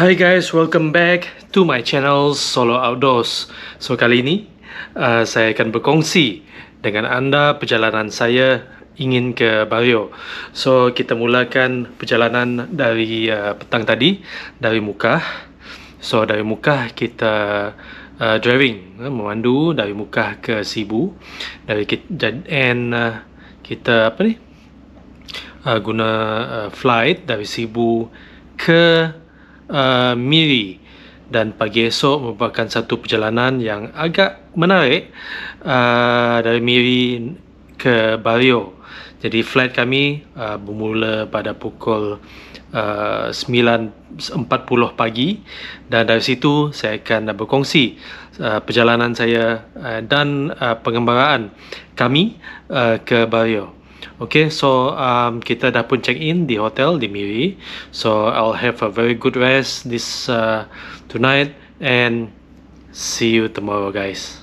Hi guys, welcome back to my channel Solo Outdoors. So kali ini saya akan berkongsi dengan anda perjalanan saya ingin ke Bario. So kita mulakan perjalanan dari petang tadi dari Mukah. So dari Mukah kita driving, memandu dari Mukah ke Sibu. Kita guna flight dari Sibu ke Miri, dan pagi esok merupakan satu perjalanan yang agak menarik dari Miri ke Bario. Jadi flight kami bermula pada pukul 9.40 pagi, dan dari situ saya akan berkongsi perjalanan saya dan pengembaraan kami ke Bario. Okay, so kita dah pun check in di hotel di Miri. So I'll have a very good rest this tonight, and see you tomorrow, guys.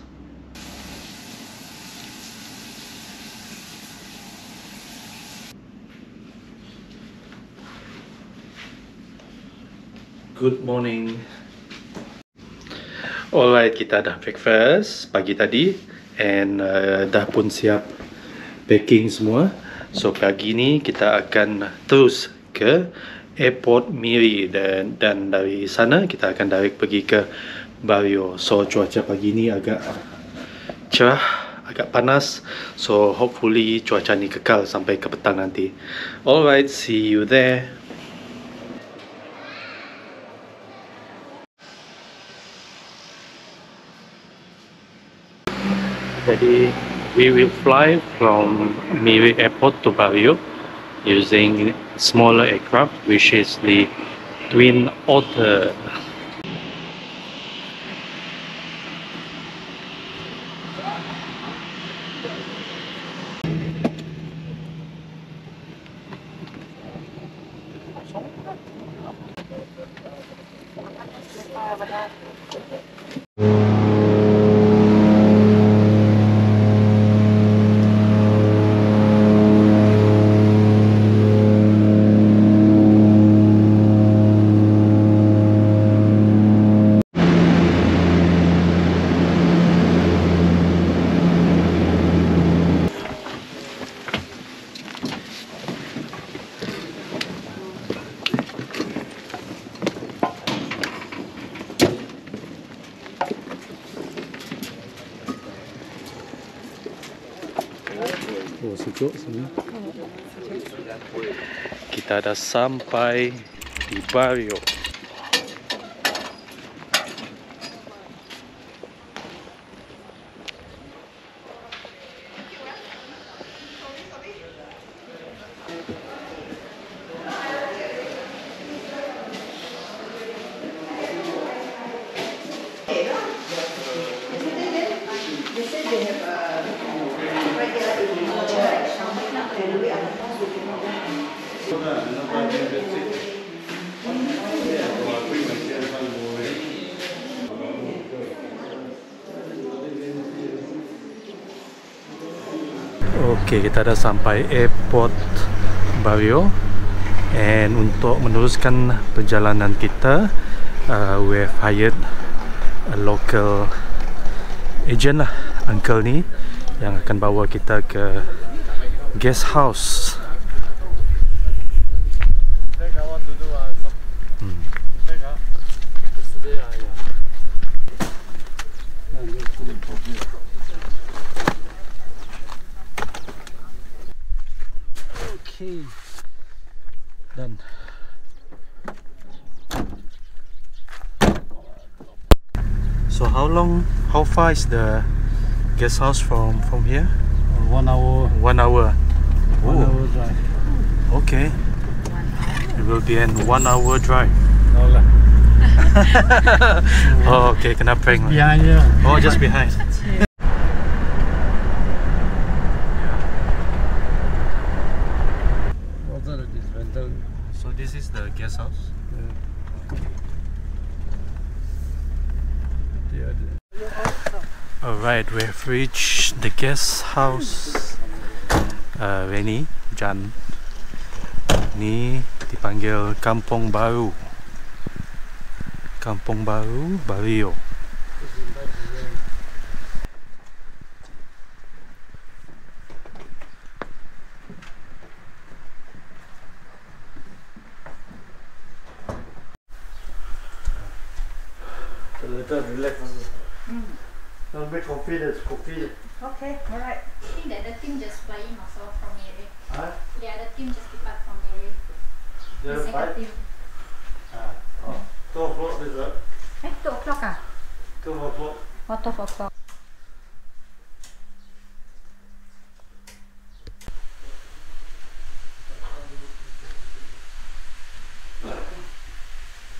Good morning. Alright, kita dah breakfast pagi tadi, and dah pun siap packing semua. So pagi ni kita akan terus ke airport Miri, dan dari sana kita akan direct pergi ke Bario. So cuaca pagi ni agak cerah, agak panas. So hopefully cuaca ni kekal sampai ke petang nanti. Alright, see you there. Jadi we will fly from Miri Airport to Bario using smaller aircraft, which is the Twin Otter. Oh, sejuk sini. Kita dah sampai di Bario. Okay, kita dah sampai airport Bario, and untuk meneruskan perjalanan kita, we have hired a local agent lah, uncle ni, yang akan bawa kita ke guest house. Okay, done. So how far is the guest house from here? 1 hour. 1 hour. 1 hour drive. Okay, it will be an 1 hour drive. No lah. Oh, okay, kena prank lah. Behind je. Oh, just behind. So this is the guest house. Alright, we have reached the guest house. Reni, Jan. Ni dipanggil Kampung Baru. Kampung Baru Bario. Later relax. A bit coffee, there's coffee. Okay, alright. I think that the team just flying also from Mary. Huh? Yeah, the team just depart from Mary. The There's second five? team. Oh, 2 o'clock is it? 2 o'clock ah? 2 o'clock. What 12 o'clock?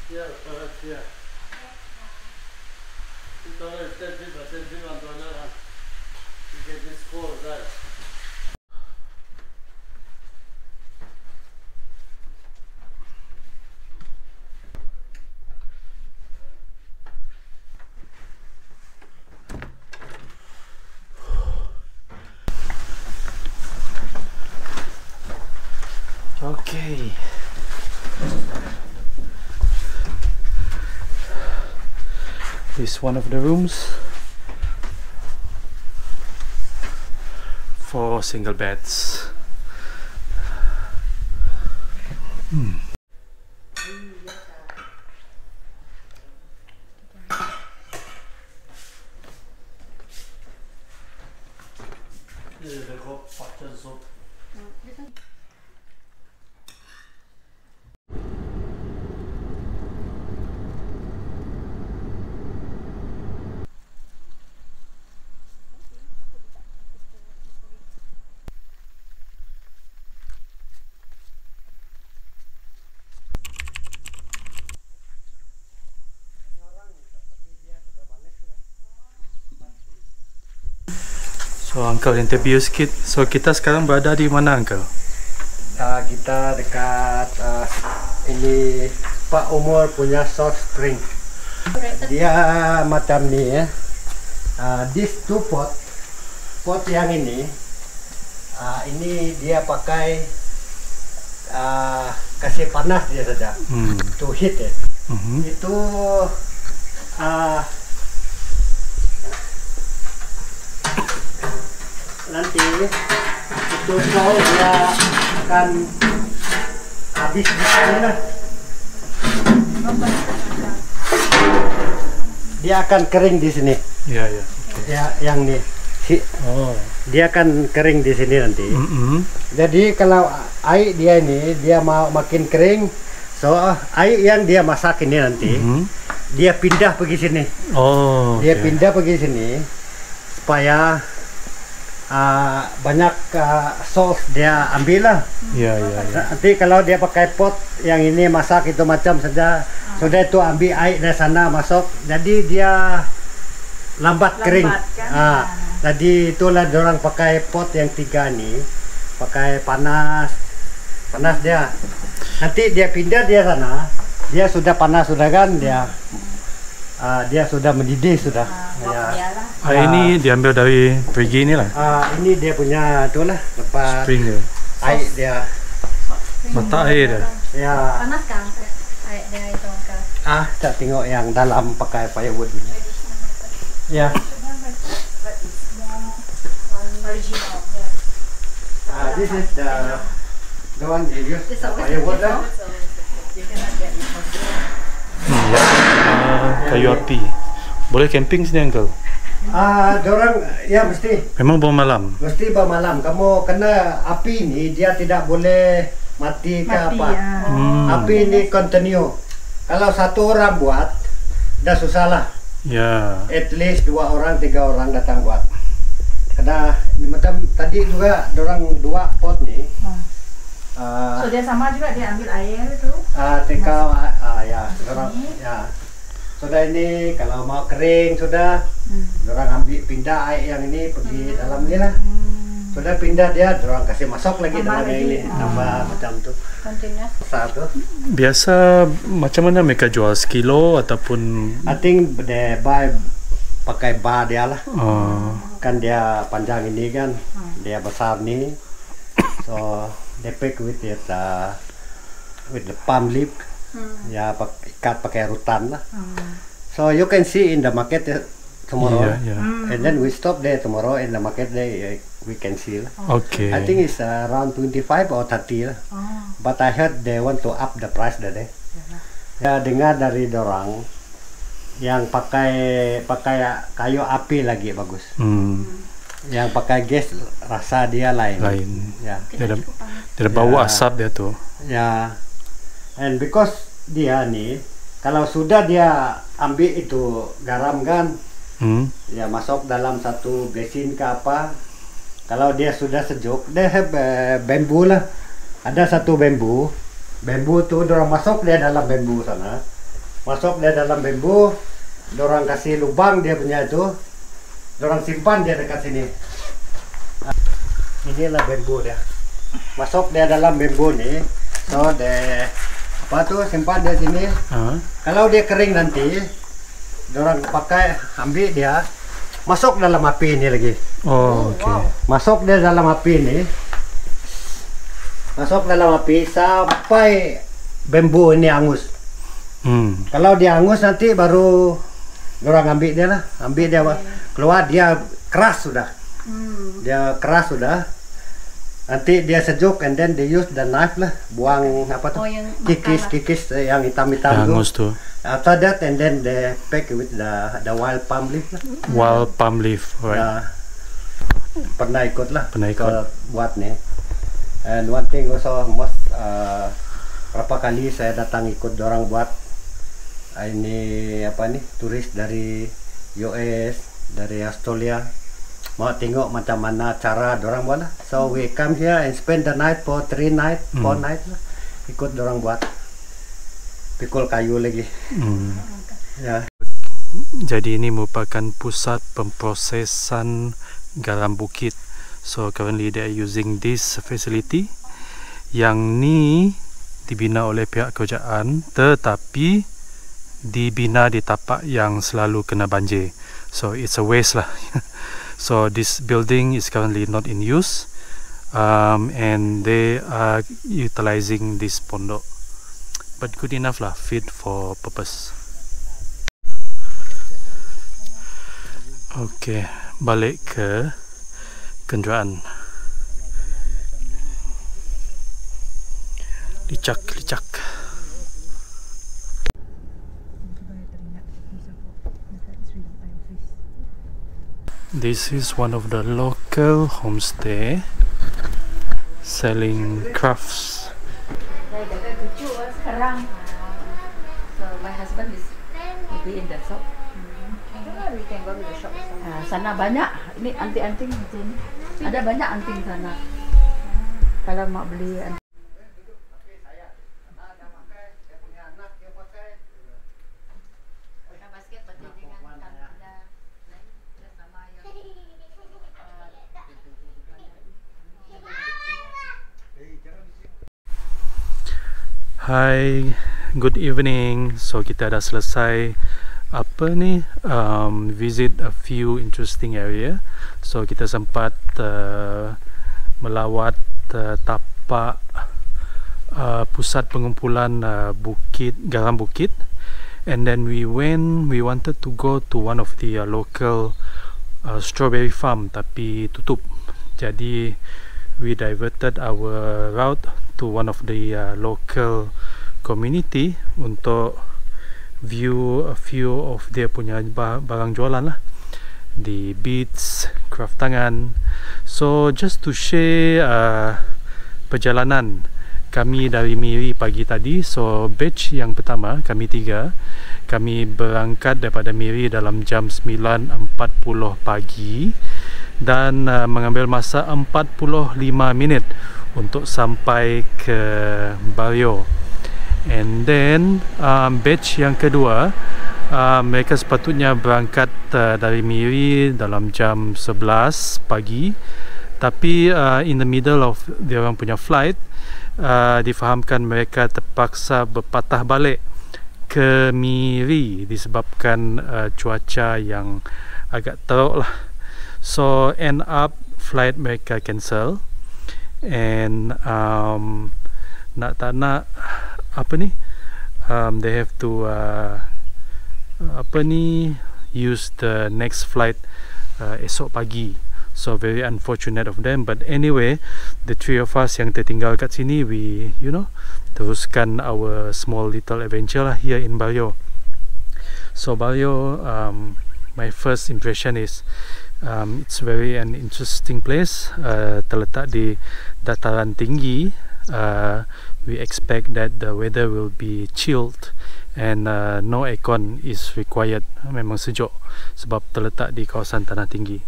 Yeah, correct, yeah. $2 is 10 on $1. You get this score, right? Okay. This is one of the rooms. 4 single beds. This is the called button soup. So Uncle interview sikit. So kita sekarang berada di mana Uncle? Kita dekat ini Pak Umur punya Salt Spring. Dia macam ni ya. These two pot yang ini dia pakai kasih panas dia saja. To heat it. Itu nanti itu salt dia akan habis di sini lah. Dia akan kering di sini. Ya ya. Ya, yang ni. Oh. Dia akan kering di sini nanti. Jadi kalau air dia ini dia mau makin kering, so air yang dia masak ini nanti dia pindah pergi sini. Oh. Dia okay. pindah pergi sini supaya banyak salt dia ambil lah. Ya ya ya. Nanti kalau dia pakai pot yang ini masak itu macam saja, sudah itu ambil air dari sana masuk, jadi dia lambat kering. kan? Jadi itulah orang pakai pot yang 3 ni, pakai panas dia. Nanti dia pindah dia sana, dia sudah panas sudah kan dia. Dia sudah mendidih sudah. Ya. Air ini diambil dari perigi ni lah. Ini dia punya itulah lepas Spring dia. air dia. Mata air dia. Ya. Panas kan air dia itu Uncle? Kita tengok yang dalam pakai firewood ni. Ya. Original. This is the one you use firewood lah. Kayu api. Boleh camping sini Uncle? Dorang ya mesti Memang bawa malam. bermalam. Kamu kena api ni dia tidak boleh mati ke apa. Api ni continue. Kalau satu orang buat dah susah lah. Ya. At least 2 orang 3 orang datang buat. Karena macam tadi juga dorang 2 pot ni. So dia sama juga dia ambil air itu. Tekau ya, dorang ya. Sudah ini kalau mau kering sudah, dorang ambil pindah air yang ini pergi dalam ni lah. Sudah pindah dia, dorang kasih masuk lagi dalam yang ini, tambah macam tu. Continuous. Satu. Biasa macam mana mereka jual sekilo ataupun I think they buy pakai bar dia lah. Kan dia panjang ini kan, dia besar ni. So they pick with it with the palm leaf. Ya ikat pakai rutan lah. So you can see in the market tomorrow. And then we stop there tomorrow in the market day we can see lah. Okay. I think it's around 25 or 30 lah. But I heard they want to up the price today. Ya dengar dari dorang yang pakai kayu api lagi bagus. Yang pakai gas rasa dia lain. Ya. Dia bau asap dia tuh. Ya. And because dia nih kalau sudah dia ambil itu garam kan, ya masuk dalam satu basin ke apa. Kalau dia sudah sejuk, dia have bambu lah. Ada satu bambu tuh dorang masuk dia dalam bambu sana. Masuk dia dalam bambu, dorang kasih lubang dia punya itu, dorang simpan dia dekat sini. Inilah bambu dia. Masuk dia dalam bambu nih, so dia apa tuh simpan dia sini. Kalau dia kering nanti, dorang pakai ambil dia, masuk dalam api ini lagi. Oh, oke. Masuk dia dalam api ini, masuk dalam api sampai bambu ini hangus. Kalau dia hangus nanti baru dorang ambil dia lah, ambil dia keluar dia keras sudah. Dia keras sudah. Nanti dia sejuk and then they use the knife lah, buang apa tuh? Kikis yang hitam-hitam tuh. After that and then they pack with the wild palm leaf lah. Wild palm leaf, right? Ya, pernah ikut lah. Pernah ikut. Buat nih. And one thing also berapa kali saya datang ikut dorang buat ini apa nih turis dari US, dari Australia. Mau tengok macam mana cara dorang buat lah. So we come here and spend the night for 3 night, 4 night lah. Ikut dorang buat. Pikul kayu lagi. Ya. Jadi ini merupakan pusat pemprosesan garam bukit. So currently they are using this facility. Yang ni dibina oleh pihak kerajaan, tetapi dibina di tapak yang selalu kena banjir. So it's a waste lah. So this building is currently not in use, and they are utilizing this pondok, but good enough lah, fit for purpose. Okay, balik ke kenderaan. Licak. This is one of the local homestay selling crafts. Saya jaga cucu sekarang. So my husband will be in the shop. We can go to the shop. Sana banyak. Ini anting-anting di sini. Ada banyak anting sana. Kalau mau beli anting. Hi, good evening. So kita dah selesai visit a few interesting area. So kita sempat melawat tapak pusat pengumpulan garam bukit, and then we wanted to go to one of the local strawberry farm, tapi tutup. Jadi we diverted our route to one of the local community untuk view a few of dia punya barang jualan lah, the beads, craft tangan. So just to share perjalanan kami dari Miri pagi tadi. So batch yang pertama, kami 3, kami berangkat daripada Miri dalam jam 9.40 pagi dan mengambil masa 45 minit untuk sampai ke Bario. And then batch yang kedua, mereka sepatutnya berangkat dari Miri dalam jam 11 pagi, tapi in the middle of dia orang punya flight, difahamkan mereka terpaksa berpatah balik ke Miri disebabkan cuaca yang agak teruk lah. So end up flight mereka cancel, and they have to use the next flight esok pagi. So very unfortunate of them, but anyway, the three of us yang tertinggal kat sini, we teruskan our small little adventure lah here in Bario. So Bario, my first impression is it's very an interesting place. Terletak di dataran tinggi. We expect that the weather will be chilled and no aircon is required. Memang sejuk sebab terletak di kawasan tanah tinggi.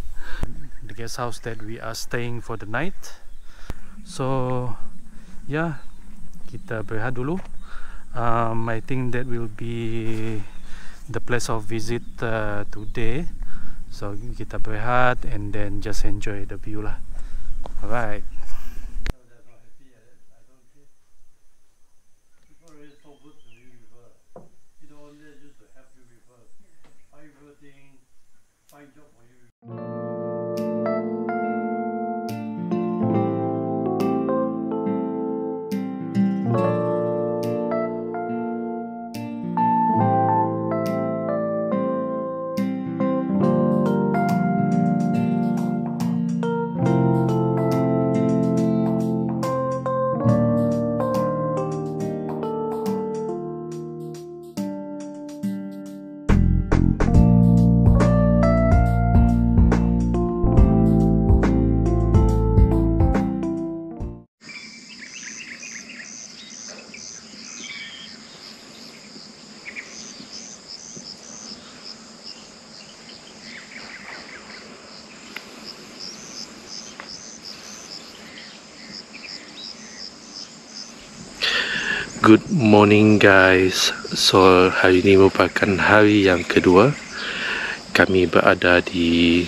The guest house that we are staying for the night. So yeah, kita berehat dulu. I think that will be the place of visit today. So kita berehat and then just enjoy the view lah. Alright. Good morning guys. So hari ini merupakan hari yang kedua kami berada di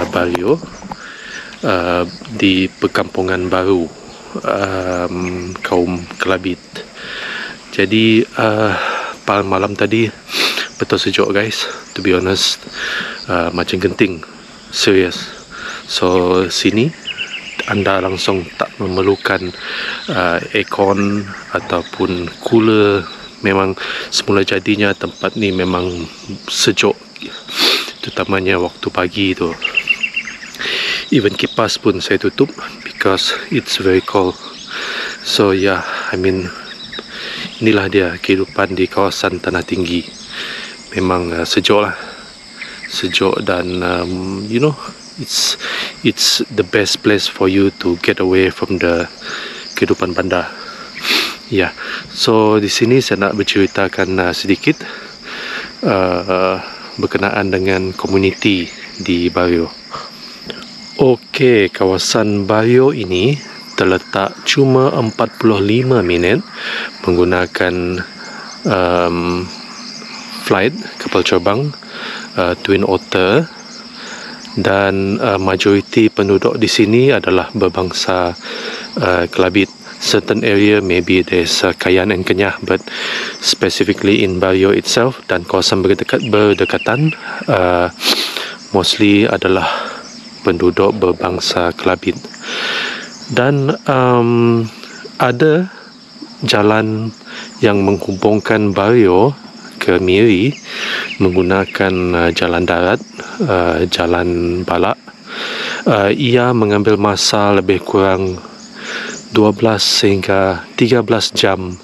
Bario, di perkampungan baru kaum Kelabit. Jadi malam tadi betul sejuk guys, to be honest, macam genting, serius. So sini anda langsung tak memerlukan aircon ataupun cooler. Memang semula jadinya tempat ni memang sejuk, terutamanya waktu pagi tu. Even kipas pun saya tutup because it's very cold. So yeah, I mean, inilah dia kehidupan di kawasan tanah tinggi. Memang sejuk lah, sejuk dan it's the best place for you to get away from the kehidupan bandar. Ya, yeah. So di sini saya nak berceritakan sedikit berkenaan dengan komuniti di Bario. Okey, kawasan Bario ini terletak cuma 45 minit menggunakan flight kapal terbang Twin Otter. Dan majoriti penduduk di sini adalah berbangsa Kelabit. Certain area maybe there's Kayan and Kenyah, but specifically in Bario itself dan kawasan berdekatan mostly adalah penduduk berbangsa Kelabit. Dan ada jalan yang menghubungkan Bario ke Miri menggunakan jalan darat, jalan balak. Ia mengambil masa lebih kurang 12 sehingga 13 jam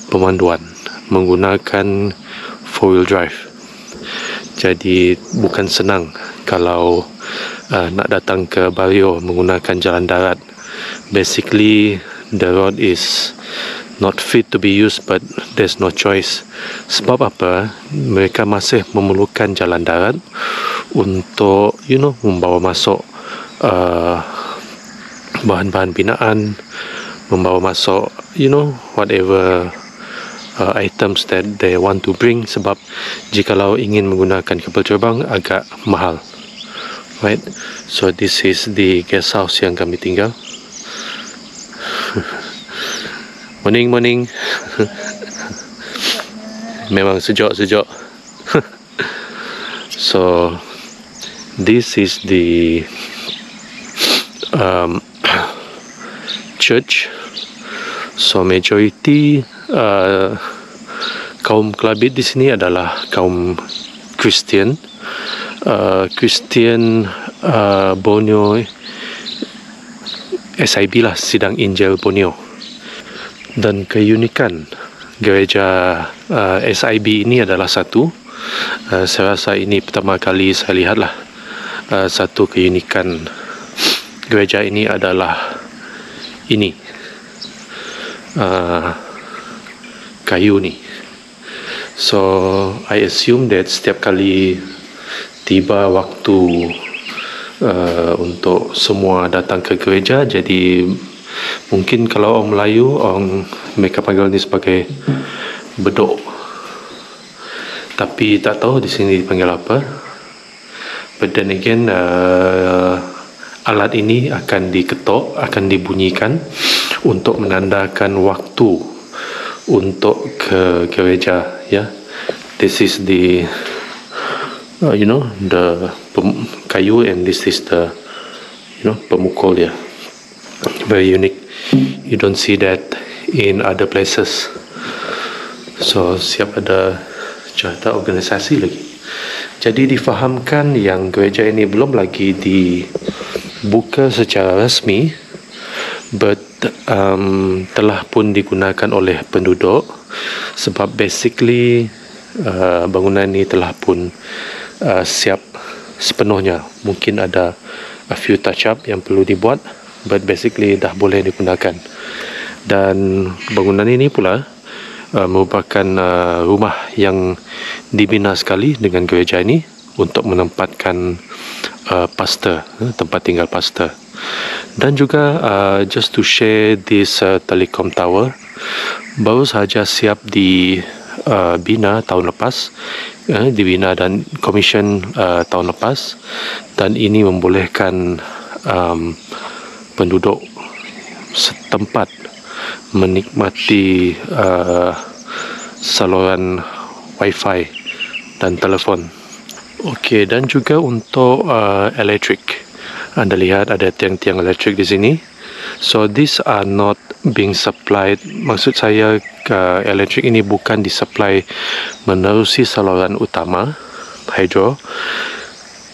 pemanduan menggunakan 4-wheel drive. Jadi bukan senang kalau nak datang ke Bario menggunakan jalan darat. Basically the road is not fit to be used, but there's no choice. Sebab apa? Mereka masih memerlukan jalan darat untuk membawa masuk bahan-bahan binaan, membawa masuk whatever items that they want to bring. Sebab jikalau ingin menggunakan kapal terbang agak mahal, right? So this is the guest house yang kami tinggal. Morning. Memang sejuk. So this is the church. So majority kaum Kelabit di sini adalah kaum Kristian, Borneo SIB lah, Sidang Injil Borneo. Dan keunikan gereja SIB ini adalah satu, saya rasa ini pertama kali saya lihatlah, satu keunikan gereja ini adalah ini, kayu ni. So I assume that setiap kali tiba waktu untuk semua datang ke gereja, jadi mungkin kalau orang Melayu, mereka panggil ni sebagai bedok, tapi tak tahu di sini dipanggil apa. But then again, alat ini akan diketok, akan dibunyikan untuk menandakan waktu untuk ke gereja, ya. This is the the kayu, and this is the pemukul, ya. Very unique. You don't see that in other places. So siap ada jata organisasi lagi. Jadi difahamkan yang gereja ini belum lagi dibuka secara rasmi, but telah pun digunakan oleh penduduk, sebab basically bangunan ini telah pun siap sepenuhnya. Mungkin ada a few touch up yang perlu dibuat, but basically dah boleh digunakan. Dan bangunan ini pula merupakan rumah yang dibina sekali dengan gereja ini untuk menempatkan pastor, tempat tinggal pastor. Dan juga just to share this telecom tower baru sahaja siap dibina tahun lepas, dibina dan commission tahun lepas, dan ini membolehkan penduduk setempat menikmati saluran wifi dan telefon. Okey, dan juga untuk elektrik, anda lihat ada tiang-tiang elektrik di sini. So these are not being supplied, maksud saya elektrik ini bukan disupply menerusi saluran utama hydro,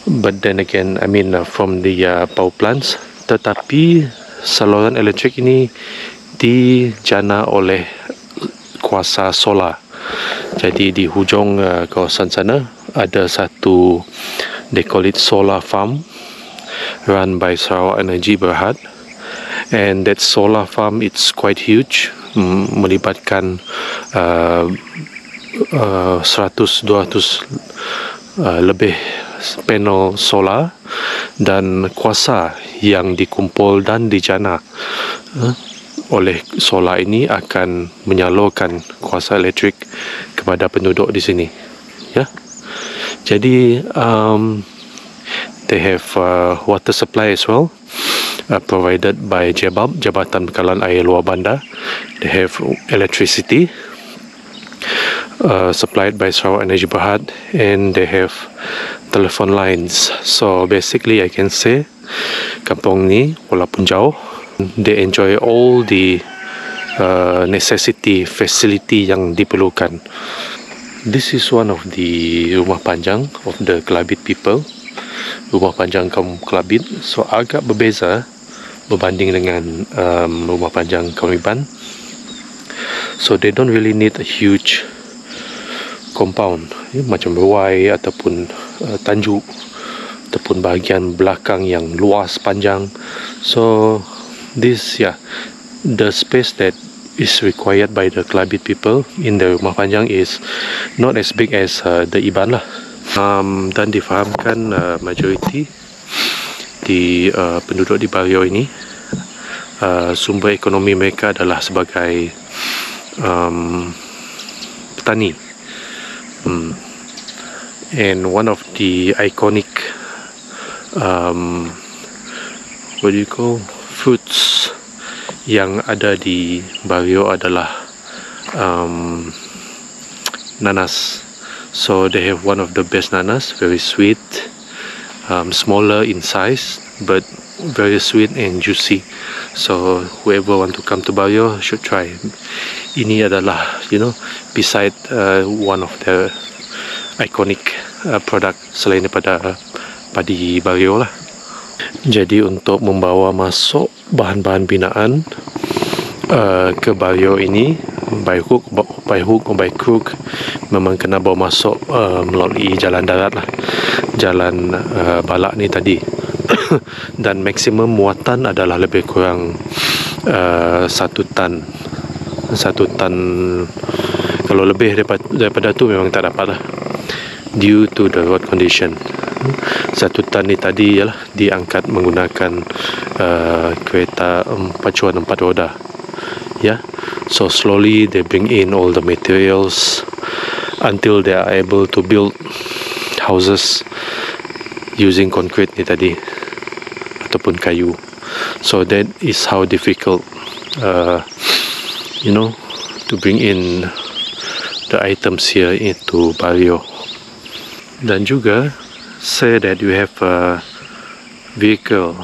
but then again I mean from the power plants, tetapi saluran elektrik ini dijana oleh kuasa solar. Jadi di hujung kawasan sana ada satu, they call it solar farm run by Sarawak Energy Berhad, and that solar farm it's quite huge, melibatkan 100-200 lebih panel solar, dan kuasa yang dikumpul dan dijana oleh solar ini akan menyalurkan kuasa elektrik kepada penduduk di sini, ya. Jadi they have water supply as well, provided by JBAB, Jabatan Bekalan Air Luar Bandar. They have electricity supplied by Sarawak Energy Berhad, and they have telephone lines. So basically I can say kampung ni walaupun jauh, they enjoy all the necessity, facility yang diperlukan. This is one of the rumah panjang of the Kelabit people, rumah panjang kaum Kelabit. So agak berbeza berbanding dengan rumah panjang kaum Iban. So they don't really need a huge compound, macam ruai ataupun tanjuk ataupun bahagian belakang yang luas panjang. So this, the space that is required by the Kelabit people in the rumah panjang is not as big as the Iban lah. Dan difahamkan majoriti di penduduk di Bario ini sumber ekonomi mereka adalah sebagai petani. And one of the iconic what do you call fruits yang ada di Bario adalah nanas. So they have one of the best nanas, very sweet, smaller in size but very sweet and juicy. So whoever want to come to Bario should try. ini adalah beside one of the iconic product selain daripada padi Bario lah. Jadi untuk membawa masuk bahan-bahan binaan ke Bario ini by hook or by crook memang kena bawa masuk melalui jalan darat lah, jalan balak ni tadi. Dan maksimum muatan adalah lebih kurang 1 tan. Kalau lebih daripada tu memang tak dapat lah, due to the road condition. 1 tan ni tadi ialah diangkat menggunakan kereta pacuan 4 roda. So slowly they bring in all the materials until they are able to build houses using concrete ni tadi ataupun kayu. So that is how difficult to bring in the items here into Bario. Dan juga say that you have a vehicle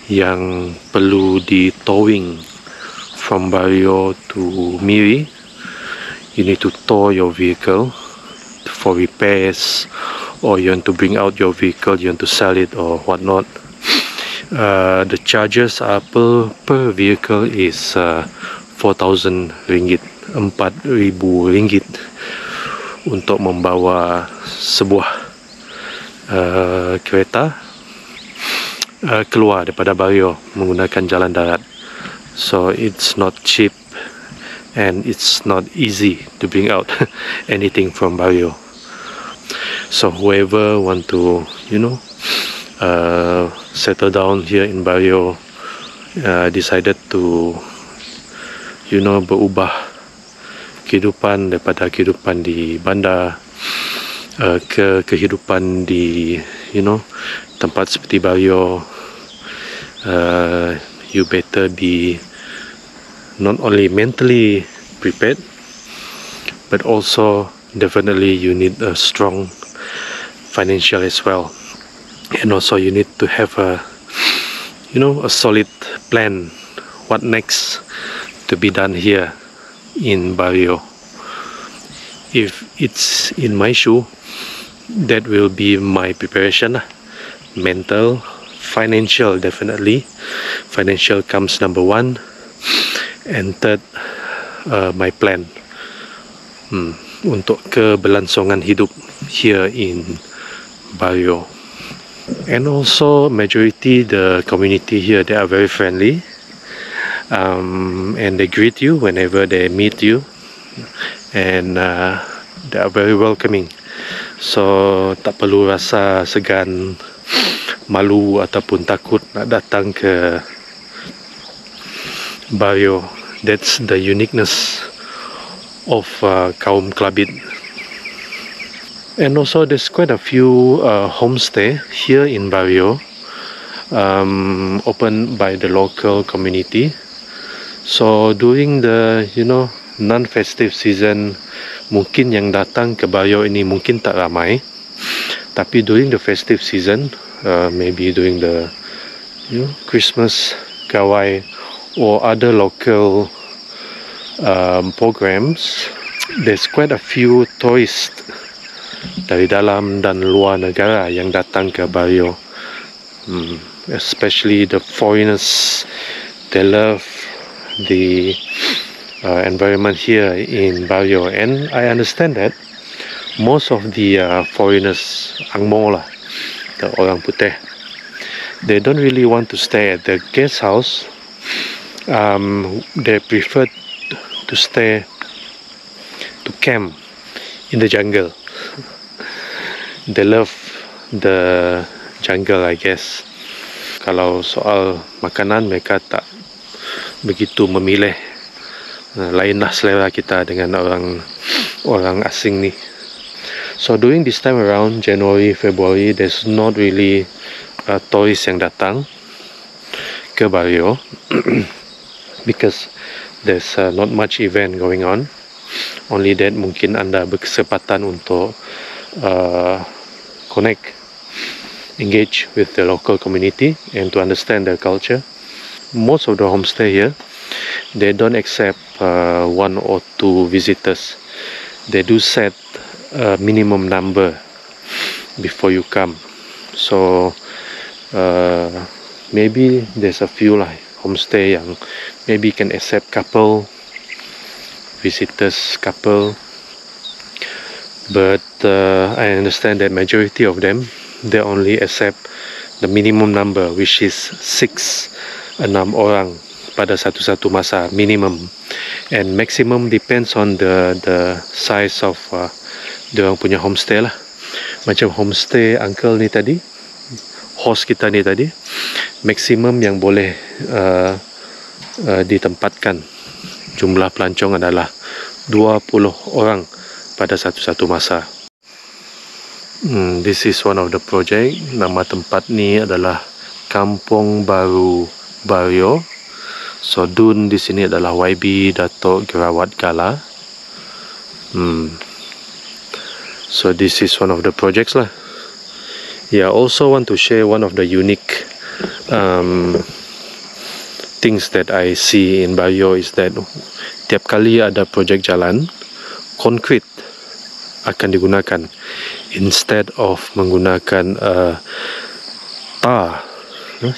yang perlu di towing from Bario to Miri. You need to tow your vehicle for repairs, or you want to bring out your vehicle, you want to sell it or whatnot. The charges are per vehicle is 4,000 ringgit, 4,000 ringgit untuk membawa sebuah kereta keluar daripada Bario menggunakan jalan darat. So it's not cheap and it's not easy to bring out anything from Bario. So whoever want to settle down here in Bario decided to berubah kehidupan daripada kehidupan di bandar ke kehidupan di tempat seperti Bario, you better be not only mentally prepared, but also definitely you need a strong financial as well, and also you need to have a solid plan what next to be done here in Bario. If it's in my shoe, that will be my preparation, mental, financial. Definitely financial comes number 1, and third my plan untuk keberlangsungan hidup here in Bario. And also majority the community here, they are very friendly, and they greet you whenever they meet you, and they are very welcoming. So tak perlu rasa segan, malu ataupun takut nak datang ke Bario. That's the uniqueness of kaum Kelabit. And also there's quite a few homestay here in Bario, opened by the local community. So during the non-festive season, mungkin yang datang ke Bario ini mungkin tak ramai, tapi during the festive season, maybe during the Christmas, Gawai, or other local programs, there's quite a few tourists dari dalam dan luar negara yang datang ke Bario, especially the foreigners. They love the environment here in Bario, and I understand that most of the foreigners, Angmo lah, the orang putih, they don't really want to stay at the guest house. They prefer to stay, to camp in the jungle. They love the jungle, I guess. Kalau soal makanan, mereka tak begitu memilih. Lainlah selera kita dengan orang asing ni. So during this time around, January, February, there's not really tourists yang datang ke Bario because there's not much event going on. Only that mungkin anda berkesempatan untuk connect, engage with the local community and to understand their culture. Most of the homestay here, they don't accept 1 or 2 visitors. They do set a minimum number before you come. So maybe there's a few lah homestay yang maybe can accept couple visitors, but I understand that majority of them, they only accept the minimum number, which is 6 orang pada satu masa minimum, and maximum depends on the size of diorang punya homestay lah. Macam homestay uncle ni tadi, host kita ni tadi, maksimum yang boleh ditempatkan jumlah pelancong adalah 20 orang pada satu masa. This is one of the project. Nama tempat ni adalah Kampung Baru Barrio. So Dun di sini adalah YB Datuk Gerawat Gala. So this is one of the projects lah. Yeah, also want to share one of the unique things that I see in Barrio is that tiap kali ada projek jalan, konkrit akan digunakan instead of menggunakan tar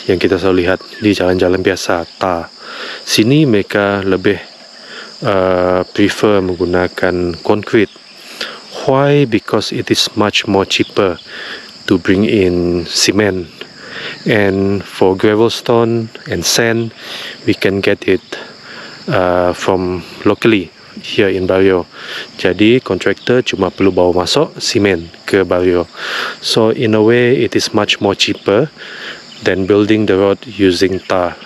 yang kita selalu lihat di jalan-jalan biasa, tar. Sini mereka lebih prefer menggunakan konkrit. Why? Because it is much more cheaper to bring in cement. And for gravel stone and sand, we can get it from locally here in Barrio. Jadi kontraktor cuma perlu bawa masuk simen ke Barrio. So in a way it is much more cheaper than building the road using tar.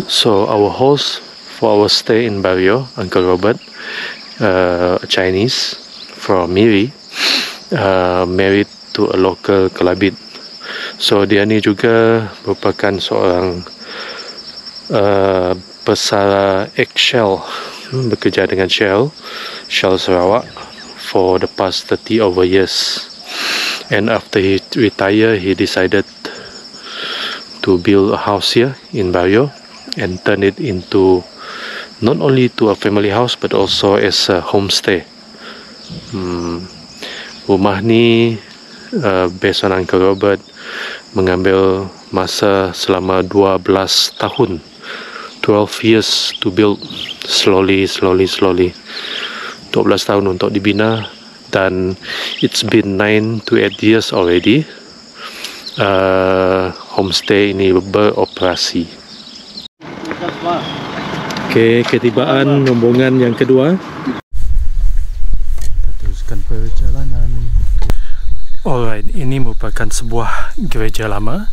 So our host for our stay in Barrio, Uncle Robert, Chinese from Miri, married to a local Kelabit. So dia ni juga merupakan seorang pesara ex-Shell, bekerja dengan Shell Sarawak for the past 30 over years. And after he retired, he decided to build a house here in Barrio and turn it into not only to a family house but also as a homestay. Rumah ni based on Uncle Robert mengambil masa selama 12 tahun, 12 years to build, slowly 12 tahun untuk dibina, dan it's been 9 to 8 years already homestay ini beroperasi. Okay, ketibaan rombongan yang kedua. Kita teruskan perjalanan. Alright, ini merupakan sebuah gereja lama